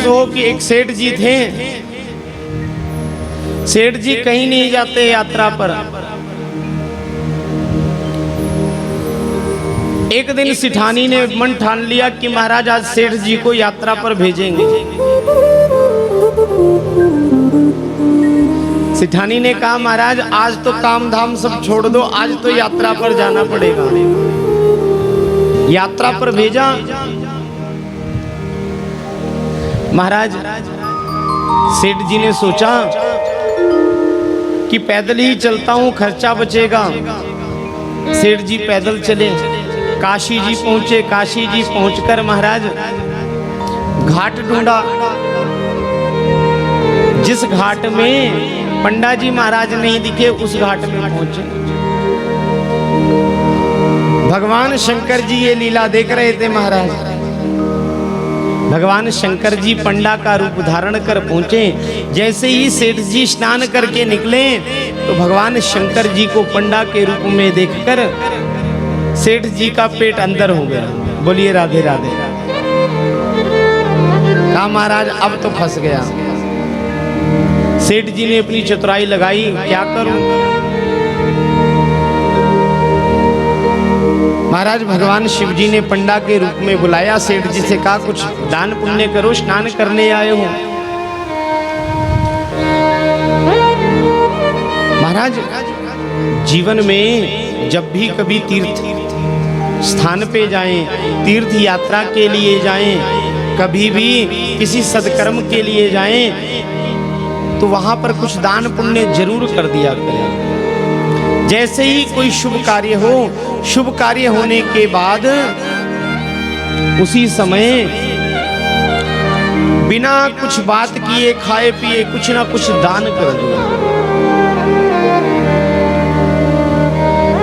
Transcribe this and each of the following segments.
हो कि एक सेठ जी थे। सेठ जी कहीं नहीं जाते यात्रा पर। एक दिन सिठानी ने मन ठान लिया कि महाराज आज सेठ जी को यात्रा पर भेजेंगे। सिठानी ने कहा महाराज आज तो काम धाम सब छोड़ दो, आज तो यात्रा पर जाना पड़ेगा। यात्रा पर भेजा। महाराज सेठ जी ने सोचा कि पैदल ही चलता हूं, खर्चा बचेगा। सेठ जी पैदल चले, काशी जी पहुंचे। काशी जी पहुंचकर महाराज घाट ढूंढा। जिस घाट में पंडा जी महाराज नहीं दिखे उस घाट में पहुंचे। भगवान शंकर जी ये लीला देख रहे थे महाराज। भगवान शंकर जी पंडा का रूप धारण कर पहुंचे। जैसे ही सेठ जी स्नान करके निकले तो भगवान शंकर जी को पंडा के रूप में देखकर सेठ जी का पेट अंदर हो गया। बोलिए राधे राधे। कहा महाराज अब तो फंस गया। सेठ जी ने अपनी चतुराई लगाई, क्या करूं। महाराज भगवान शिव जी ने पंडा के रूप में बुलाया। सेठ जी से कहा कुछ दान पुण्य करो, स्नान करने आए हो। महाराज जीवन में जब भी कभी तीर्थ स्थान पे जाएं, तीर्थ यात्रा के लिए जाएं, कभी भी किसी सत्कर्म के लिए जाएं तो वहां पर कुछ दान पुण्य जरूर कर दिया करें। जैसे ही कोई शुभ कार्य हो, शुभ कार्य होने के बाद उसी समय बिना कुछ बात किए खाए पिए कुछ ना कुछ दान कर दो।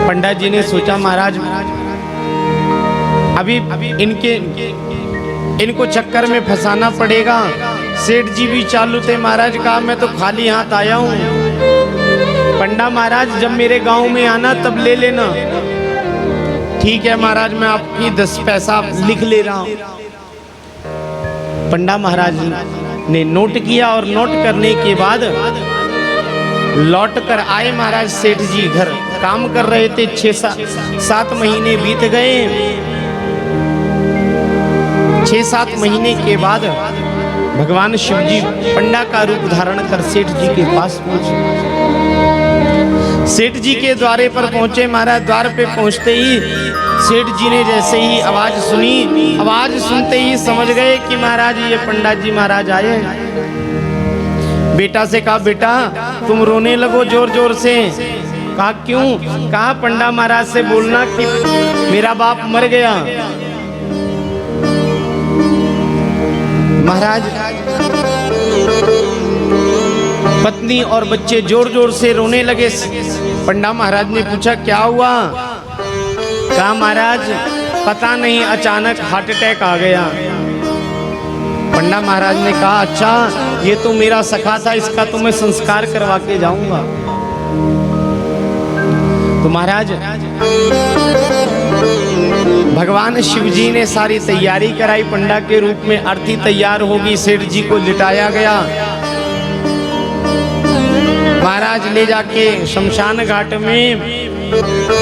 पंडित जी ने सोचा महाराज अभी इनको चक्कर में फंसाना पड़ेगा। सेठ जी भी चालू थे। महाराज कहा मैं तो खाली हाथ आया हूं। पंडा महाराज जब मेरे गांव में आना तब ले लेना। ठीक है महाराज मैं आपकी 10 पैसा लिख ले रहा हूं। पंडा महाराज ने नोट किया और नोट करने के बाद लौट कर आए। महाराज सेठ जी घर काम कर रहे थे। 6-7 महीने बीत गए। 6-7 महीने के बाद भगवान शिव जी पंडा का रूप धारण कर सेठ जी के पास पहुंचे। सेठ जी के द्वारे पर पहुंचे। महाराज द्वार पे पहुंचते ही सेठ जी ने जैसे ही आवाज सुनी, आवाज सुनते ही समझ गए कि महाराज ये पंडा जी महाराज आए। बेटा से कहा बेटा तुम रोने लगो जोर जोर से। कहा क्यों। कहा पंडा महाराज से बोलना कि मेरा बाप मर गया। महाराज पत्नी और बच्चे जोर जोर से रोने लगे। पंडा महाराज ने पूछा क्या हुआ। कहा महाराज पता नहीं अचानक हार्ट अटैक आ गया। पंडा महाराज ने कहा अच्छा ये तो मेरा सखा था, इसका तो मैं संस्कार करवा के जाऊंगा। तो महाराज भगवान शिव जी ने सारी तैयारी कराई। पंडा के रूप में अर्थी तैयार होगी। सेठ जी को लिटाया गया। महाराज ले जाके शमशान घाट में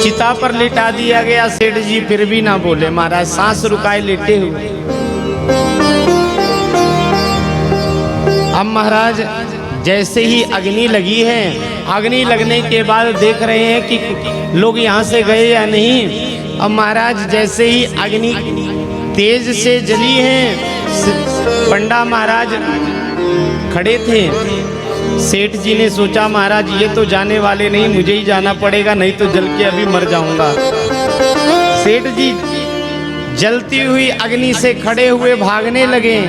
चिता पर लिटा दिया गया। सेठ जी फिर भी ना बोले। महाराज सांस रुकाए लेटे हुए। अब महाराज जैसे ही अग्नि लगी है, अग्नि लगने के बाद देख रहे हैं कि लोग यहाँ से गए या नहीं। अब महाराज जैसे ही अग्नि तेज से जली है, पंडा महाराज खड़े थे। सेठ जी ने सोचा महाराज ये तो जाने वाले नहीं, मुझे ही जाना पड़ेगा, नहीं तो जल के अभी मर जाऊंगा। सेठ जी जलती हुई अग्नि से खड़े हुए भागने लगे।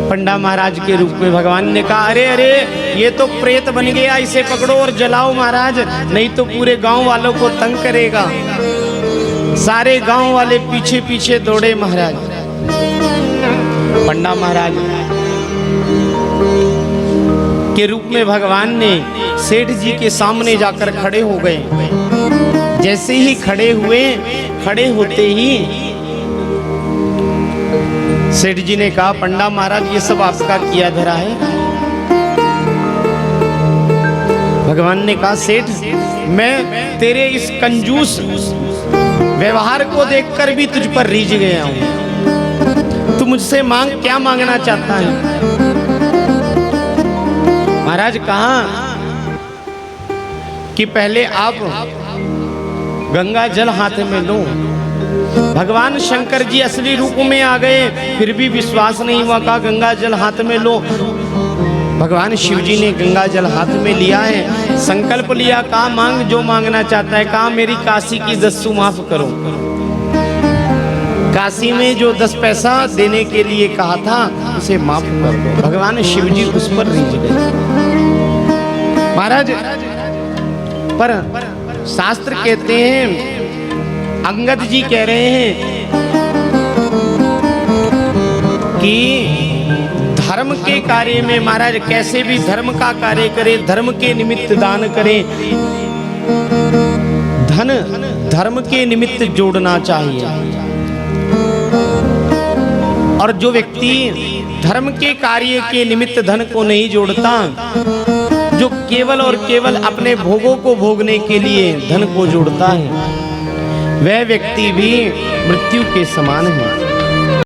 पंडा महाराज के रूप में भगवान ने कहा अरे अरे ये तो प्रेत बन गया, इसे पकड़ो और जलाओ महाराज, नहीं तो पूरे गांव वालों को तंग करेगा। सारे गांव वाले पीछे पीछे दौड़े महाराज। पंडा महाराज के रूप में भगवान ने सेठ जी के सामने जाकर खड़े हो गए। जैसे ही खड़े हुए, खड़े होते ही सेठ जी ने कहा, पंडा महाराज ये सब आपका किया धरा है। भगवान ने कहा, सेठ मैं तेरे इस कंजूस व्यवहार को देखकर भी तुझ पर रीझ गया हूं। तू मुझसे मांग, क्या मांगना चाहता है? महाराज कहा कि पहले आप गंगा जल हाथ में लो। भगवान शंकर जी असली रूप में आ गए, फिर भी विश्वास नहीं हुआ। कहा गंगा जल हाथ में लो। भगवान शिव जी ने गंगा जल हाथ में लिया है, संकल्प लिया। कहा मांग, जो मांगना चाहता है। कहा मेरी काशी की दस्यु माफ करो। काशी में जो 10 पैसा देने के लिए कहा था उसे माफ कर दो। भगवान शिव जी उस पर रीझ गए। महाराज पर शास्त्र कहते हैं, अंगद जी कह रहे हैं कि धर्म के कार्य में महाराज कैसे भी धर्म का कार्य करे, धर्म के निमित्त दान करे, धन धर्म के निमित्त जोड़ना चाहिए। और जो व्यक्ति धर्म के कार्य के निमित्त धन को नहीं जोड़ता, जो केवल और केवल अपने भोगों को भोगने के लिए धन को जोड़ता है, वह व्यक्ति भी मृत्यु के समान है।